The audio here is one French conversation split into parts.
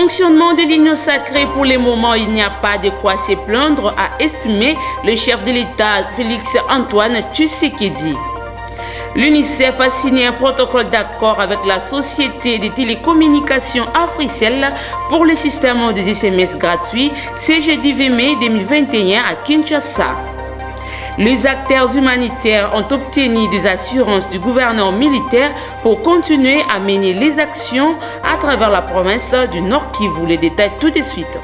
Fonctionnement de l'Union sacrée, pour le moment, il n'y a pas de quoi se plaindre, a estimé le chef de l'État Félix-Antoine Tshisekedi. L'UNICEF a signé un protocole d'accord avec la société de télécommunications Africell pour le système de SMS gratuit ce jeudi 20 mai 2021 à Kinshasa. Les acteurs humanitaires ont obtenu des assurances du gouvernement militaire pour continuer à mener les actions à travers la province du Nord Kivu. Les détails tout de suite.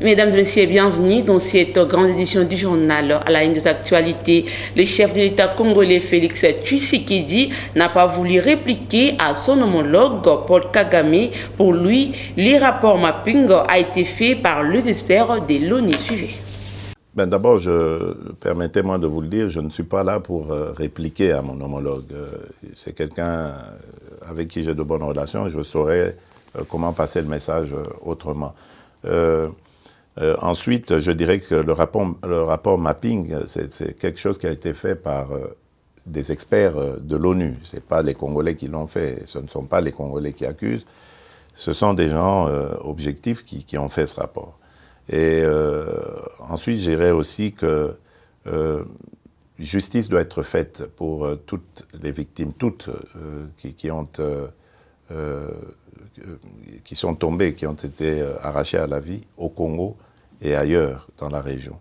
Mesdames et messieurs, bienvenue dans cette grande édition du journal. À la une des actualités, le chef de l'État congolais Félix Tshisekedi n'a pas voulu répliquer à son homologue Paul Kagame. Pour lui, le rapport mapping a été fait par les experts de l'ONU. Suivez. D'abord, permettez-moi de vous le dire, je ne suis pas là pour répliquer à mon homologue. C'est quelqu'un avec qui j'ai de bonnes relations, je saurais comment passer le message autrement. Ensuite, je dirais que le rapport mapping, c'est quelque chose qui a été fait par des experts de l'ONU. Ce n'est pas les Congolais qui l'ont fait, ce ne sont pas les Congolais qui accusent, ce sont des gens objectifs qui ont fait ce rapport. Et ensuite, je dirais aussi que justice doit être faite pour toutes les victimes, toutes qui sont tombées, qui ont été arrachées à la vie au Congo et ailleurs dans la région.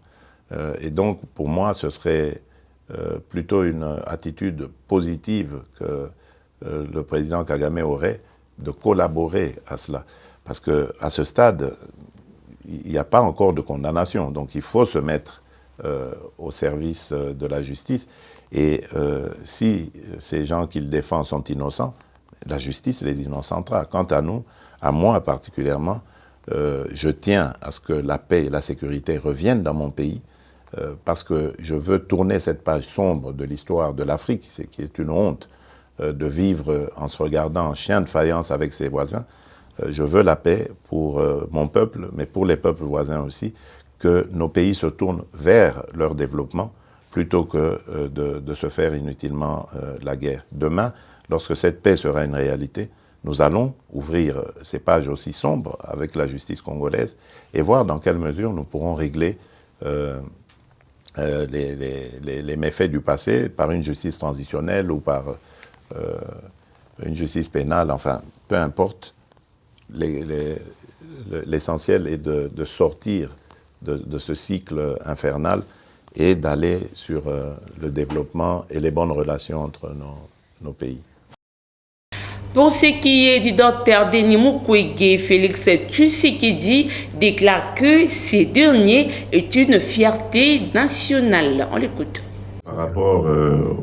Et donc, pour moi, ce serait plutôt une attitude positive que le président Kagame aurait de collaborer à cela. Parce qu'à ce stade, il n'y a pas encore de condamnation, donc il faut se mettre au service de la justice. Et si ces gens qu'il défend sont innocents, la justice les innocentera. Quant à nous, à moi particulièrement, je tiens à ce que la paix et la sécurité reviennent dans mon pays, parce que je veux tourner cette page sombre de l'histoire de l'Afrique, qui est une honte de vivre en se regardant en chien de faïence avec ses voisins. Je veux la paix pour mon peuple, mais pour les peuples voisins aussi, que nos pays se tournent vers leur développement plutôt que de se faire inutilement la guerre. Demain, lorsque cette paix sera une réalité, nous allons ouvrir ces pages aussi sombres avec la justice congolaise et voir dans quelle mesure nous pourrons régler les méfaits du passé par une justice transitionnelle ou par une justice pénale, enfin, peu importe. L'essentiel est de sortir de ce cycle infernal et d'aller sur le développement et les bonnes relations entre nos pays. Pour ce qui est du docteur Denis Mukwege, Félix Tshisekedi déclare que ce dernier est une fierté nationale. On l'écoute. Par rapport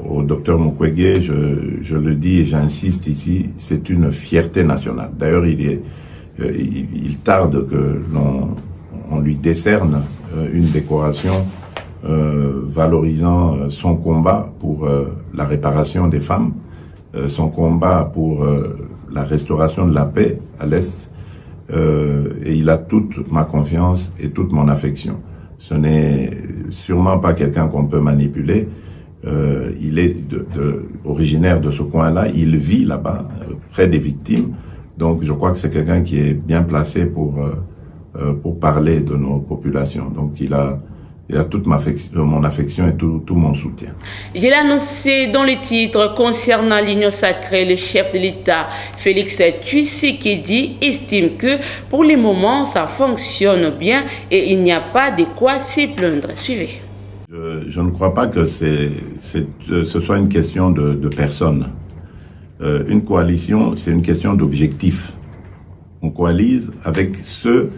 au docteur Mukwege, je le dis et j'insiste ici, c'est une fierté nationale. D'ailleurs, il tarde que l'on lui décerne une décoration valorisant son combat pour la réparation des femmes, son combat pour la restauration de la paix à l'Est, et il a toute ma confiance et toute mon affection. Ce n'est sûrement pas quelqu'un qu'on peut manipuler. Il est originaire de ce coin-là, il vit là-bas, près des victimes. Donc je crois que c'est quelqu'un qui est bien placé pour parler de nos populations. Donc il a toute mon affection et tout mon soutien. Je l'ai annoncé dans les titres concernant l'Union sacrée, le chef de l'État, Félix Tshisekedi, estime que pour le moment, ça fonctionne bien et il n'y a pas de quoi se plaindre. Suivez. Je ne crois pas que ce soit une question de personne. Une coalition, c'est une question d'objectif. On coalise avec ceux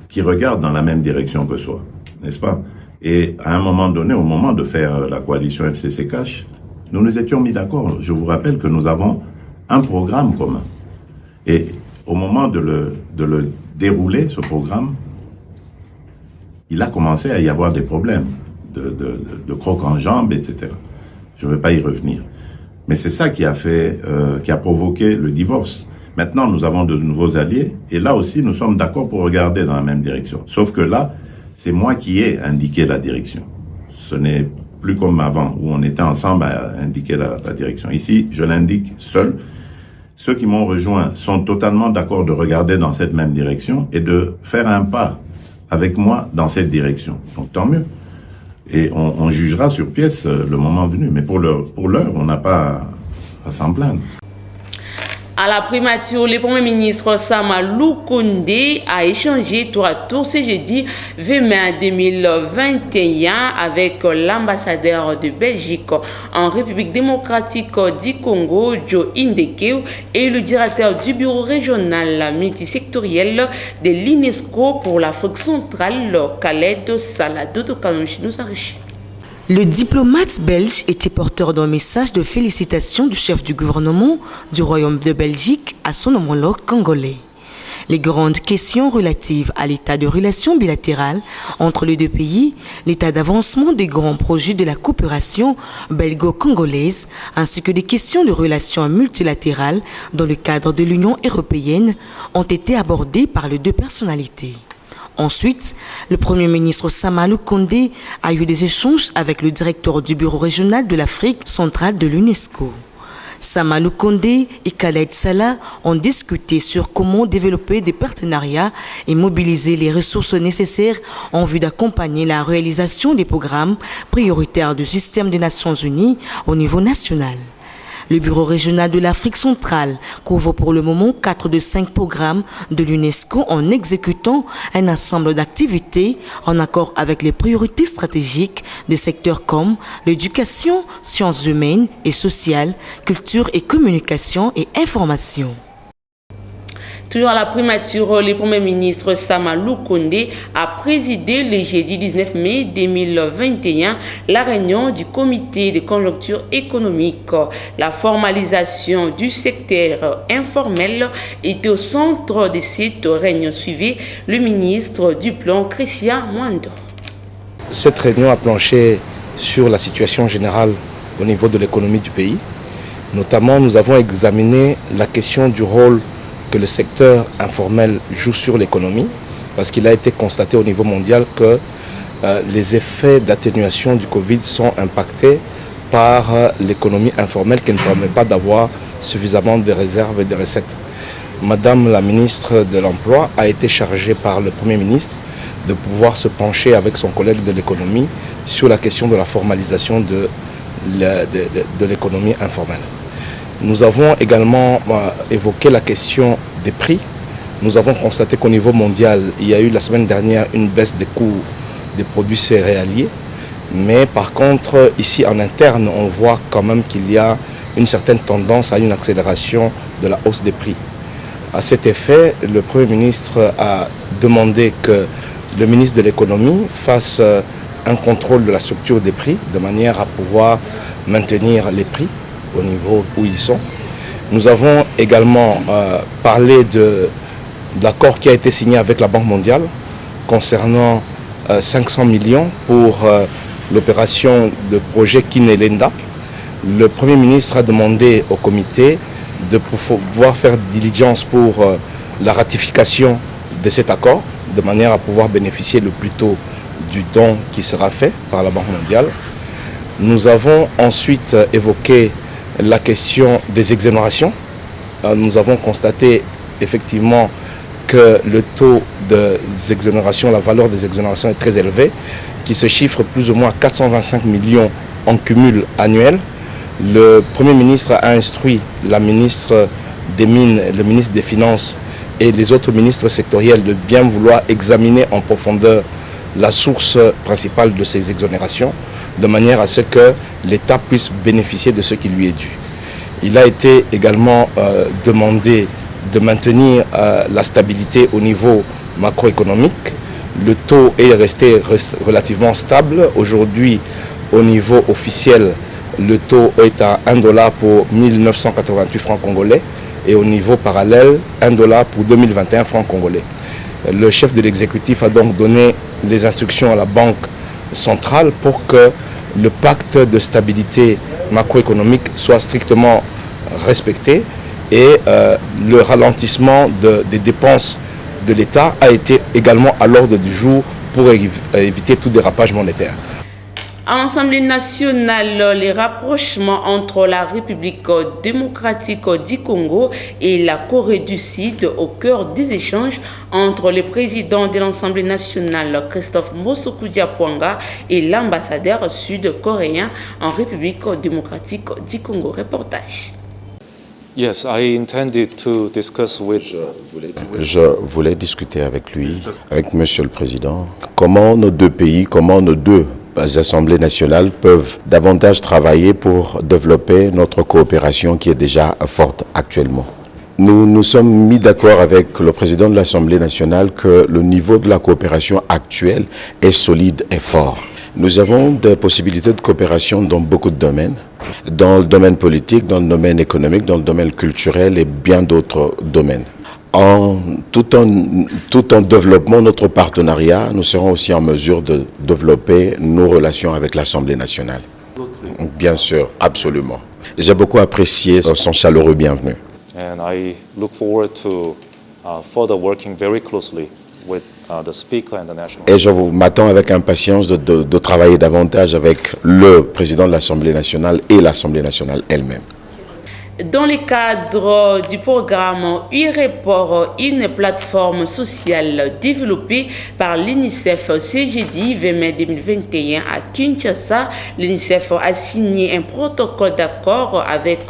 qui regardent dans la même direction que soi, n'est-ce pas? Et à un moment donné, au moment de faire la coalition FCC-Cash, nous nous étions mis d'accord. Je vous rappelle que nous avons un programme commun. Et au moment de le dérouler, ce programme, il a commencé à y avoir des problèmes de crocs en jambes, etc. Je ne vais pas y revenir. Mais c'est ça qui a provoqué le divorce. Maintenant, nous avons de nouveaux alliés, et là aussi, nous sommes d'accord pour regarder dans la même direction. Sauf que là, c'est moi qui ai indiqué la direction. Ce n'est plus comme avant, où on était ensemble à indiquer la direction. Ici, je l'indique seul. ceux qui m'ont rejoint sont totalement d'accord de regarder dans cette même direction et de faire un pas avec moi dans cette direction. Donc tant mieux. Et on jugera sur pièce le moment venu. Mais pour l'heure, on n'a pas à s'en plaindre. À la primature, le Premier ministre Samalou Koundé a échangé tour à tour ce jeudi 20 mai 2021 avec l'ambassadeur de Belgique en République démocratique du Congo, Joe Indekeu, et le directeur du bureau régional multisectoriel de l'UNESCO pour l'Afrique centrale, Khaled Saladou Kanouchi, nous enrichit. Le diplomate belge était porteur d'un message de félicitations du chef du gouvernement du Royaume de Belgique à son homologue congolais. Les grandes questions relatives à l'état de relations bilatérales entre les deux pays, l'état d'avancement des grands projets de la coopération belgo-congolaise, ainsi que des questions de relations multilatérales dans le cadre de l'Union européenne ont été abordées par les deux personnalités. Ensuite, le Premier ministre Samalou Koundé a eu des échanges avec le directeur du bureau régional de l'Afrique centrale de l'UNESCO. Samalou Koundé et Khaled Salah ont discuté sur comment développer des partenariats et mobiliser les ressources nécessaires en vue d'accompagner la réalisation des programmes prioritaires du système des Nations Unies au niveau national. Le bureau régional de l'Afrique centrale couvre pour le moment 4 de 5 programmes de l'UNESCO en exécutant un ensemble d'activités en accord avec les priorités stratégiques des secteurs comme l'éducation, sciences humaines et sociales, culture et communication et information. Toujours à la primature, le Premier ministre Samalou Koundé a présidé le jeudi 19 mai 2021 la réunion du comité de conjoncture économique. La formalisation du secteur informel était au centre de cette réunion. Suivait le ministre du Plan, Christian Mwando. Cette réunion a planché sur la situation générale au niveau de l'économie du pays. Notamment, nous avons examiné la question du rôle que le secteur informel joue sur l'économie, parce qu'il a été constaté au niveau mondial que les effets d'atténuation du Covid sont impactés par l'économie informelle qui ne permet pas d'avoir suffisamment de réserves et de recettes. Madame la ministre de l'Emploi a été chargée par le Premier ministre de pouvoir se pencher avec son collègue de l'économie sur la question de la formalisation de l'économie informelle. Nous avons également évoqué la question des prix. Nous avons constaté qu'au niveau mondial, il y a eu la semaine dernière une baisse des coûts des produits céréaliers. Mais par contre, ici en interne, on voit quand même qu'il y a une certaine tendance à une accélération de la hausse des prix. À cet effet, le Premier ministre a demandé que le ministre de l'économie fasse un contrôle de la structure des prix de manière à pouvoir maintenir les prix au niveau où ils sont. Nous avons également parlé de l'accord qui a été signé avec la Banque mondiale concernant 500 millions pour l'opération de projet Kinelenda. Le Premier ministre a demandé au comité de pouvoir faire diligence pour la ratification de cet accord, de manière à pouvoir bénéficier le plus tôt du don qui sera fait par la Banque mondiale. Nous avons ensuite évoqué la question des exonérations. Nous avons constaté effectivement que le taux des exonérations, la valeur des exonérations est très élevée, qui se chiffre plus ou moins à 425 millions en cumul annuel. Le Premier ministre a instruit la ministre des Mines, le ministre des Finances et les autres ministres sectoriels de bien vouloir examiner en profondeur la source principale de ces exonérations, de manière à ce que l'État puisse bénéficier de ce qui lui est dû. Il a été également demandé de maintenir la stabilité au niveau macroéconomique. Le taux est resté relativement stable. Aujourd'hui, au niveau officiel, le taux est à $1 pour 1988 francs congolais et au niveau parallèle, $1 pour 2021 francs congolais. Le chef de l'exécutif a donc donné les instructions à la Banque centrale pour que le pacte de stabilité macroéconomique soit strictement respecté et le ralentissement des dépenses de l'État a été également à l'ordre du jour pour éviter tout dérapage monétaire. À l'Assemblée nationale, les rapprochements entre la République démocratique du Congo et la Corée du Sud au cœur des échanges entre le président de l'Assemblée nationale, Christophe Mbossokou-Diapwanga, et l'ambassadeur sud-coréen en République démocratique du Congo. Reportage. Yes, I intended to discuss with... Je voulais discuter avec lui, avec Monsieur le Président, comment nos deux pays, comment nos deux assemblées nationales peuvent davantage travailler pour développer notre coopération qui est déjà forte actuellement. Nous nous sommes mis d'accord avec le président de l'Assemblée nationale que le niveau de la coopération actuelle est solide et fort. Nous avons des possibilités de coopération dans beaucoup de domaines, dans le domaine politique, dans le domaine économique, dans le domaine culturel et bien d'autres domaines. Tout en développant notre partenariat, nous serons aussi en mesure de développer nos relations avec l'Assemblée nationale. Bien sûr, absolument. J'ai beaucoup apprécié son chaleureux bienvenu. And I look forward to further working very closely with the Speaker and the National. Et je m'attends avec impatience de travailler davantage avec le président de l'Assemblée nationale et l'Assemblée nationale elle-même. Dans le cadre du programme e-Report, une plateforme sociale développée par l'UNICEF ce jeudi 20 mai 2021 à Kinshasa, l'UNICEF a signé un protocole d'accord avec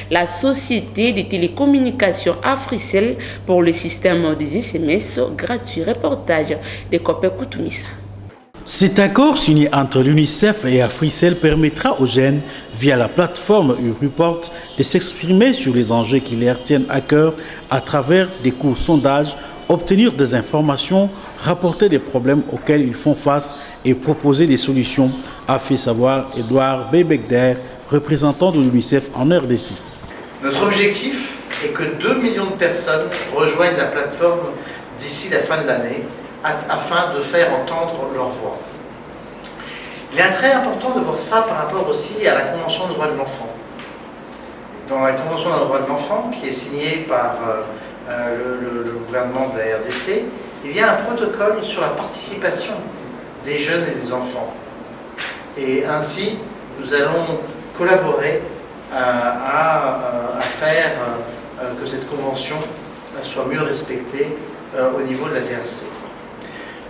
la société de télécommunications Africell pour le système des SMS gratuits. Reportage de Kopé Koutoumissa. Cet accord signé entre l'UNICEF et Africell permettra aux jeunes, via la plateforme e-Report, de s'exprimer sur les enjeux qui leur tiennent à cœur à travers des courts sondages, obtenir des informations, rapporter des problèmes auxquels ils font face et proposer des solutions, a fait savoir Edouard Bebekder, représentant de l'UNICEF en RDC. Notre objectif est que 2 millions de personnes rejoignent la plateforme d'ici la fin de l'année, afin de faire entendre leur voix. Il est très important de voir ça par rapport aussi à la Convention des droits de l'enfant. Dans la Convention des droits de l'enfant, qui est signée par le gouvernement de la RDC, il y a un protocole sur la participation des jeunes et des enfants. Et ainsi, nous allons collaborer à faire que cette convention soit mieux respectée au niveau de la DRC.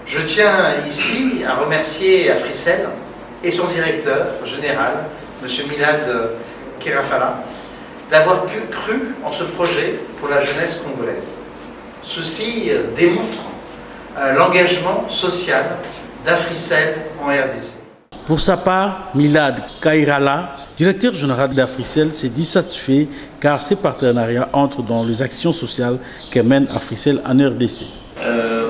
Je tiens ici à remercier Africell et son directeur général, M. Milad Kerafala, d'avoir cru en ce projet pour la jeunesse congolaise. Ceci démontre l'engagement social d'Africell en RDC. Pour sa part, Milad Kairala, directeur général d'Africell, s'est dit satisfait car ces partenariats entrent dans les actions sociales que mène Africell en RDC.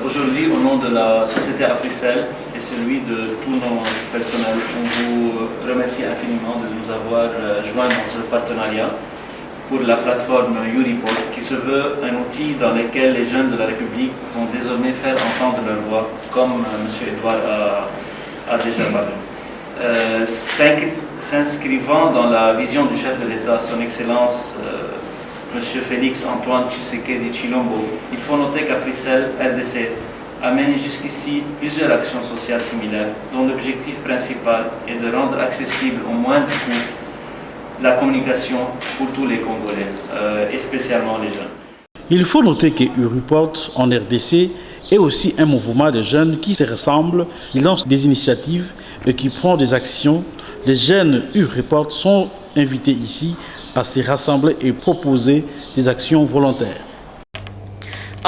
Aujourd'hui, au nom de la société Africell et celui de tout nos personnels, on vous remercie infiniment de nous avoir joints dans ce partenariat pour la plateforme e-Report qui se veut un outil dans lequel les jeunes de la République vont désormais faire entendre leur voix, comme M. Edouard a déjà parlé. S'inscrivant dans la vision du chef de l'État, son Excellence M. Félix Antoine Tshisekedi Tshilombo, il faut noter qu'Africell RDC a mené jusqu'ici plusieurs actions sociales similaires, dont l'objectif principal est de rendre accessible au moindre coût la communication pour tous les Congolais, et spécialement les jeunes. Il faut noter que e-Report en RDC est aussi un mouvement de jeunes qui se rassemblent, qui lancent des initiatives et qui prend des actions. Les jeunes e-Report sont invités ici à se rassembler et proposer des actions volontaires.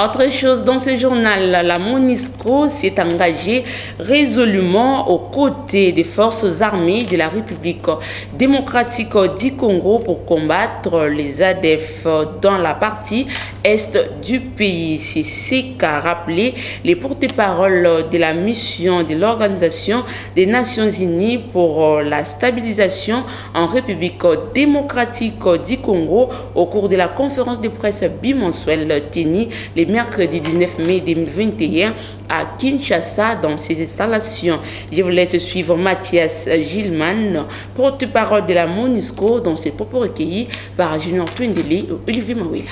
Autre chose dans ce journal, la MONUSCO s'est engagée résolument aux côtés des forces armées de la République démocratique du Congo pour combattre les ADF dans la partie est du pays. C'est ce qu'a rappelé les porte-parole de la mission de l'Organisation des Nations Unies pour la stabilisation en République démocratique du Congo au cours de la conférence de presse bimensuelle tenue le mercredi 19 mai 2021 à Kinshasa dans ses installations. Je vous laisse suivre Mathias Gilman, porte-parole de la MONUSCO, dans ses propos recueillis par Junior Twindeli et Olivier Mawela.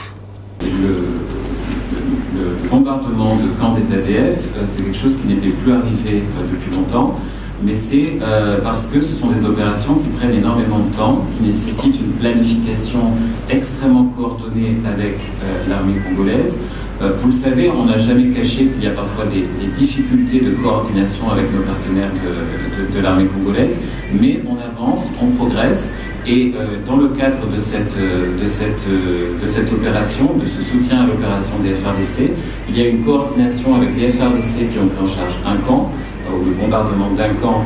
Le bombardement de camps des ADF, c'est quelque chose qui n'était plus arrivé depuis longtemps. mais c'est parce que ce sont des opérations qui prennent énormément de temps, qui nécessitent une planification extrêmement coordonnée avec l'armée congolaise. Vous le savez, on n'a jamais caché qu'il y a parfois des difficultés de coordination avec nos partenaires de l'armée congolaise, mais on avance, on progresse, et dans le cadre de cette opération, de ce soutien à l'opération des FARDC, il y a une coordination avec les FARDC qui ont pris en charge un camp, ou le bombardement d'un camp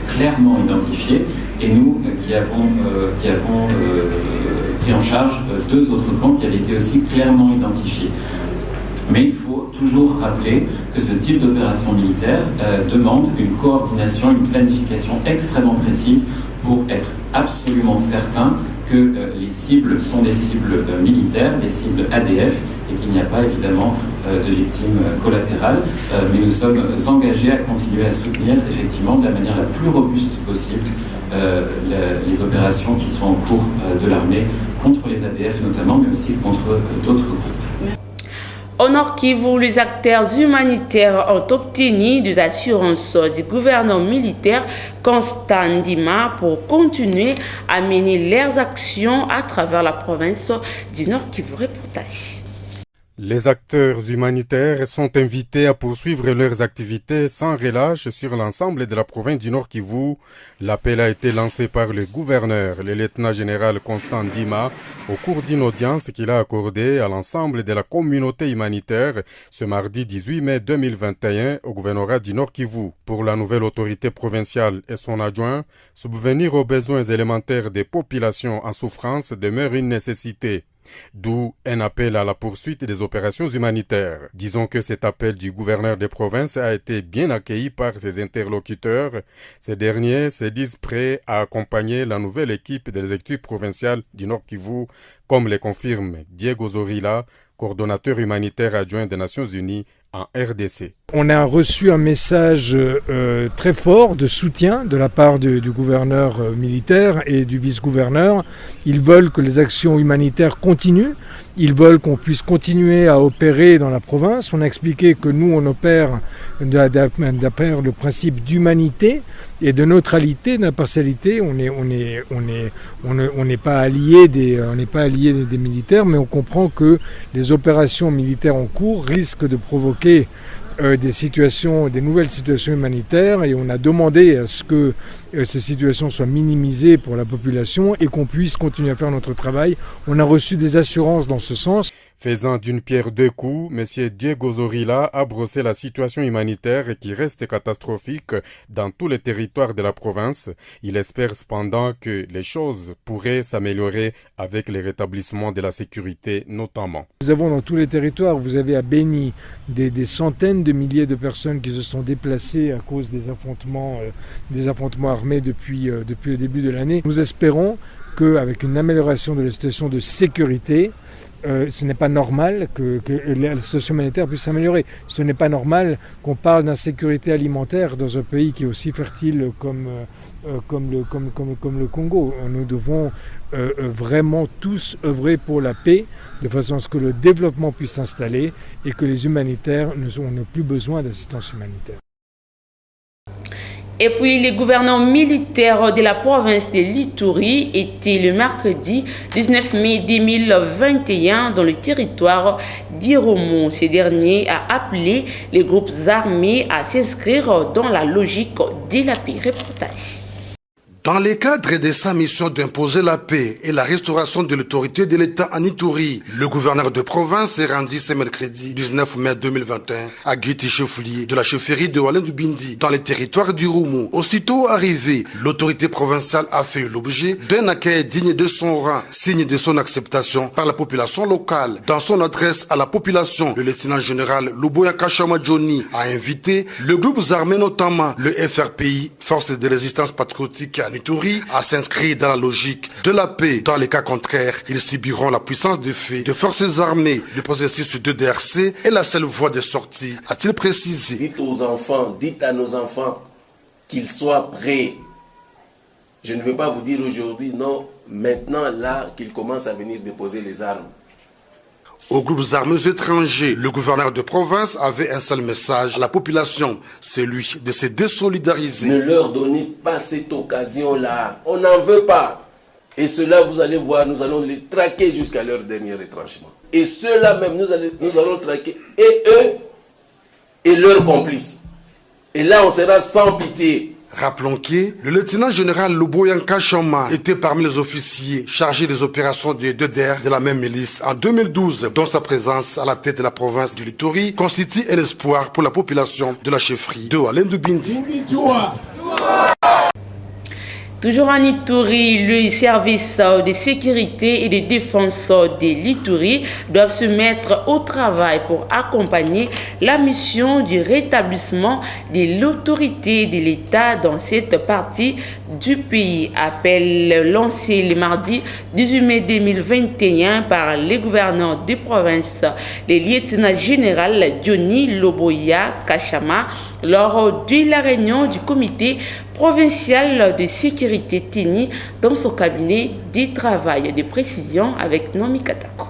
clairement identifié, et nous qui avons pris en charge deux autres camps qui avaient été aussi clairement identifiés. Mais il faut toujours rappeler que ce type d'opération militaire demande une coordination, une planification extrêmement précise pour être absolument certain que les cibles sont des cibles militaires, des cibles ADF, et qu'il n'y a pas évidemment de victimes collatérales. Mais nous sommes engagés à continuer à soutenir effectivement de la manière la plus robuste possible les opérations qui sont en cours de l'armée contre les ADF notamment, mais aussi contre d'autres groupes. Au Nord Kivu, les acteurs humanitaires ont obtenu des assurances du gouverneur militaire Constant Ndima pour continuer à mener leurs actions à travers la province du Nord Kivu. Reportage. Les acteurs humanitaires sont invités à poursuivre leurs activités sans relâche sur l'ensemble de la province du Nord Kivu. L'appel a été lancé par le gouverneur, le lieutenant-général Constant Ndima, au cours d'une audience qu'il a accordée à l'ensemble de la communauté humanitaire ce mardi 18 mai 2021 au gouvernorat du Nord Kivu. Pour la nouvelle autorité provinciale et son adjoint, subvenir aux besoins élémentaires des populations en souffrance demeure une nécessité. D'où un appel à la poursuite des opérations humanitaires. Disons que cet appel du gouverneur des provinces a été bien accueilli par ses interlocuteurs. Ces derniers se disent prêts à accompagner la nouvelle équipe des exécutifs provinciales du Nord Kivu, comme le confirme Diego Zorilla, coordonnateur humanitaire adjoint des Nations Unies en RDC. On a reçu un message très fort de soutien de la part du gouverneur militaire et du vice-gouverneur. Ils veulent que les actions humanitaires continuent. Ils veulent qu'on puisse continuer à opérer dans la province. On a expliqué que nous, on opère d'après le principe d'humanité et de neutralité, d'impartialité. On n'est pas alliés des militaires, mais on comprend que les opérations militaires en cours risquent de provoquer des nouvelles situations humanitaires, et on a demandé à ce que ces situations soient minimisées pour la population et qu'on puisse continuer à faire notre travail. On a reçu des assurances dans ce sens. Faisant d'une pierre deux coups, M. Diego Zorilla a brossé la situation humanitaire qui reste catastrophique dans tous les territoires de la province. Il espère cependant que les choses pourraient s'améliorer avec le rétablissement de la sécurité notamment. Nous avons dans tous les territoires, vous avez à Beni des centaines de milliers de personnes qui se sont déplacées à cause des affrontements armés depuis le début de l'année. Nous espérons qu'avec une amélioration de la situation de sécurité, ce n'est pas normal que la situation humanitaire puisse s'améliorer. Ce n'est pas normal qu'on parle d'insécurité alimentaire dans un pays qui est aussi fertile comme le Congo. Nous devons vraiment tous œuvrer pour la paix, de façon à ce que le développement puisse s'installer et que les humanitaires n'aient plus besoin d'assistance humanitaire. Et puis, les gouverneurs militaires de la province de l'Ituri étaient le mercredi 19 mai 2021 dans le territoire d'Iromo. Ces derniers a appelé les groupes armés à s'inscrire dans la logique de la paix. Reportage. Dans le cadre de sa mission d'imposer la paix et la restauration de l'autorité de l'État en Ituri, le gouverneur de province s'est rendu ce mercredi 19 mai 2021 à Guiti-Chefoulier de la chefferie de Walendu-Bindi dans le territoire du Roumo. Aussitôt arrivé, l'autorité provinciale a fait l'objet d'un accueil digne de son rang, signe de son acceptation par la population locale. Dans son adresse à la population, le lieutenant-général Luboya Kachama Johnny a invité le groupe armé, notamment le FRPI, Force de résistance patriotique en Ituri, à s'inscrire dans la logique de la paix. Dans les cas contraires, ils subiront la puissance de fait des forces armées. Le processus de DRC est la seule voie de sortie, a-t-il précisé. Dites aux enfants, dites à nos enfants qu'ils soient prêts. Je ne veux pas vous dire aujourd'hui, non, maintenant là qu'ils commencent à venir déposer les armes. Aux groupes armés étrangers, le gouverneur de province avait un seul message à la population, celui de se désolidariser. Ne leur donnez pas cette occasion-là, on n'en veut pas. Et ceux-là, vous allez voir, nous allons les traquer jusqu'à leur dernier retranchement. Et ceux-là même, nous allons traquer et eux et leurs complices. Et là, on sera sans pitié. Rappelons que le lieutenant général Luboyanka Chama était parmi les officiers chargés des opérations de DER de la même milice en 2012, dont sa présence à la tête de la province du Lituri constitue un espoir pour la population de la chefferie de Walendu-Bindi. Toujours en Ituri, le service de sécurité et de défense de l'Ituri doivent se mettre au travail pour accompagner la mission du rétablissement de l'autorité de l'État dans cette partie du pays. Appel lancé le mardi 18 mai 2021 par les gouverneurs de province, le lieutenant général Johnny Loboya Kachama, lors de la réunion du comité provincial de sécurité TENI dans son cabinet de travail de précision avec Nomi Katako.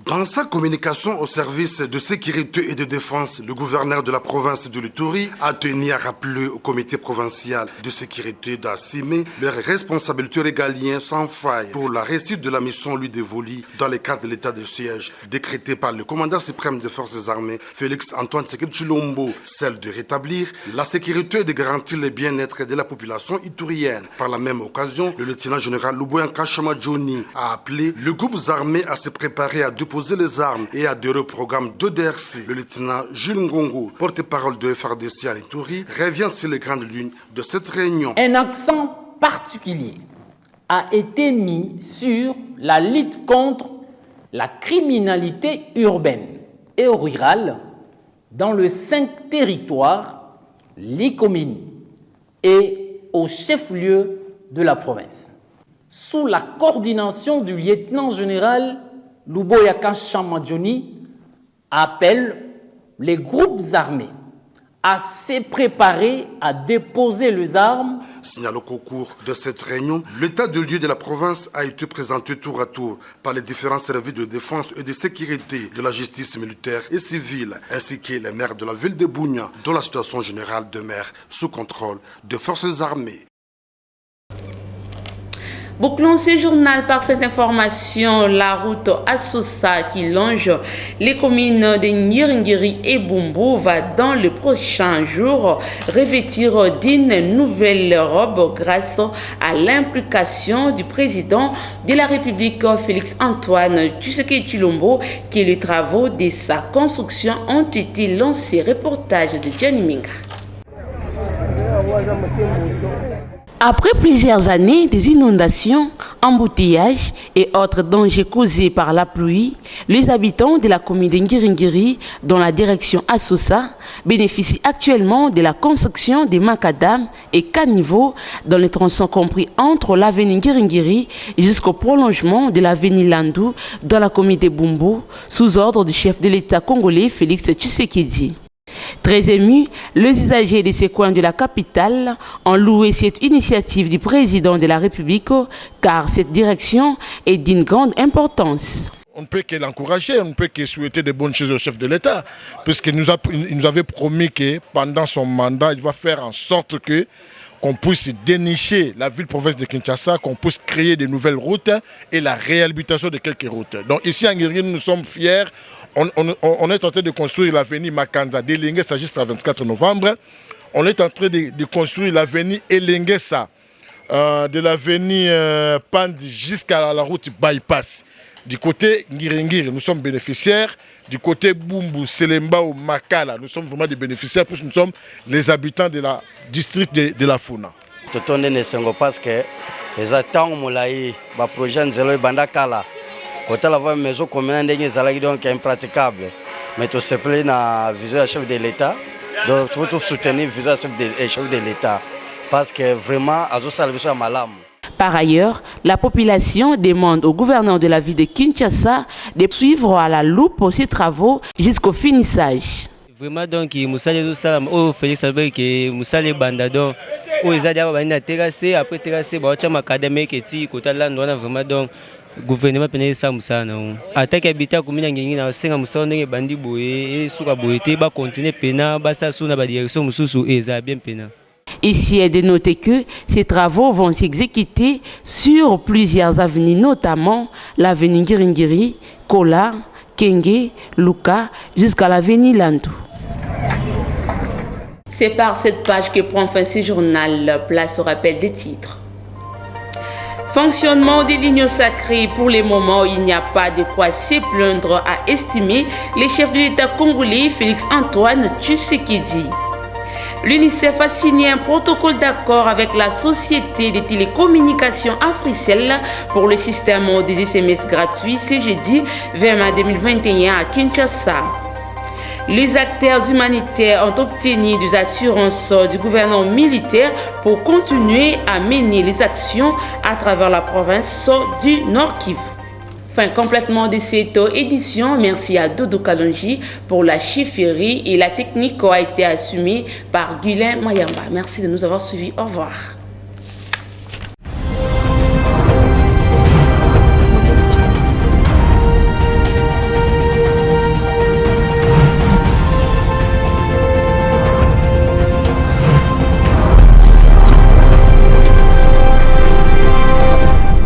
Dans sa communication au service de sécurité et de défense, le gouverneur de la province de l'Ituri a tenu à rappeler au comité provincial de sécurité d'assumer leurs responsabilités régaliennes sans faille pour la réussite de la mission lui dévolue dans le cadre de l'état de siège décrété par le commandant suprême des forces armées, Félix Antoine Tshisekedi Tshilombo, celle de rétablir la sécurité et de garantir le bien-être de la population iturienne. Par la même occasion, le lieutenant général Luboyanka Chama Johnny a appelé le groupe armé à se préparer à déposer les armes et adhérer au programme d'EDRC. Le lieutenant Jules Ngongo, porte-parole de FRDC à l'Ituri, revient sur les grandes lignes de cette réunion. Un accent particulier a été mis sur la lutte contre la criminalité urbaine et rurale dans les 5 territoires, les communes et au chef-lieu de la province. Sous la coordination du lieutenant général Luboyaka Chama Johnny, appelle les groupes armés à se préparer à déposer les armes. Signalons qu'au cours de cette réunion, l'état de lieu de la province a été présenté tour à tour par les différents services de défense et de sécurité de la justice militaire et civile, ainsi que les maires de la ville de Bunia, dont la situation générale demeure sous contrôle des forces armées. Bouclons ce journal par cette information. La route Assosa qui longe les communes de Ngiringiri et Bumbu va dans le prochain jour revêtir d'une nouvelle robe grâce à l'implication du président de la République Félix Antoine Tshisekedi Tshilombo, qui les travaux de sa construction ont été lancés. Reportage de Gianni Minga. Après plusieurs années des inondations, embouteillages et autres dangers causés par la pluie, les habitants de la commune de Ngiringiri, dans la direction Assosa, bénéficient actuellement de la construction des macadams et caniveaux dans les tronçons compris entre l'avenue Ngiringiri jusqu'au prolongement de l'avenue Landou dans la commune de Bumbu, sous ordre du chef de l'État congolais Félix Tshisekedi. Très émus, les usagers de ces coins de la capitale ont loué cette initiative du président de la République car cette direction est d'une grande importance. On ne peut que l'encourager, on ne peut que souhaiter de bonnes choses au chef de l'État, puisqu'il nous avait promis que pendant son mandat, il va faire en sorte qu'on puisse dénicher la ville-province de Kinshasa, qu'on puisse créer de nouvelles routes et la réhabilitation de quelques routes. Donc ici à Ngiringiri, nous sommes fiers. On est en train de construire l'avenue Makanza d'Elengesa jusqu'à 24 novembre. On est en train de construire l'avenue Elengesa de l'avenue Pandi jusqu'à la route Bypass. Du côté Ngiringiri, nous sommes bénéficiaires. Du côté Bumbu, Selemba ou Makala, nous sommes vraiment des bénéficiaires puisque nous sommes les habitants de la district de la Funa. Totonde ne sengo parce que les attentes molai ba projet nzelo bandakala. Quand la voie maison commune ndenge zalaki donc impraticable. Mais tout se plaît na vision du chef de l'État. Donc il faut soutenir vision du chef de l'État parce que vraiment azo salvation à malam. Par ailleurs, la population demande au gouverneur de la ville de Kinshasa de suivre à la loupe ces travaux jusqu'au finissage. Vraiment donc Moussale Salam au Félix Albert que Moussale Bandadon où ils ont terrassé après terrassé macadamé qui est côté là on a vraiment donc gouvernement pene sa musana ataki habita komina ngengi na senga musana ndenge bandi boye suka boye te ba continuer pena ba sa suna ba direction mususu eza bien pena. Ici est de noter que ces travaux vont s'exécuter sur plusieurs avenues, notamment l'avenue Ngiringiri, Kola, Kenge, Luka, jusqu'à l'avenue Lantou. C'est par cette page que prend fin ce journal. Place au rappel des titres. Fonctionnement des lignes sacrées. Pour les moments, il n'y a pas de quoi se plaindre, a estimé le chef de l'État congolais Félix Antoine Tshisekedi. L'UNICEF a signé un protocole d'accord avec la société de télécommunications Africell pour le système des SMS gratuits ce jeudi 20 mai 2021 à Kinshasa. Les acteurs humanitaires ont obtenu des assurances du gouvernement militaire pour continuer à mener les actions à travers la province du Nord Kivu. Fin complètement de cette édition. Merci à Dodo Kalonji pour la chefferie et la technique a été assumée par Guylain Mayamba. Merci de nous avoir suivis. Au revoir.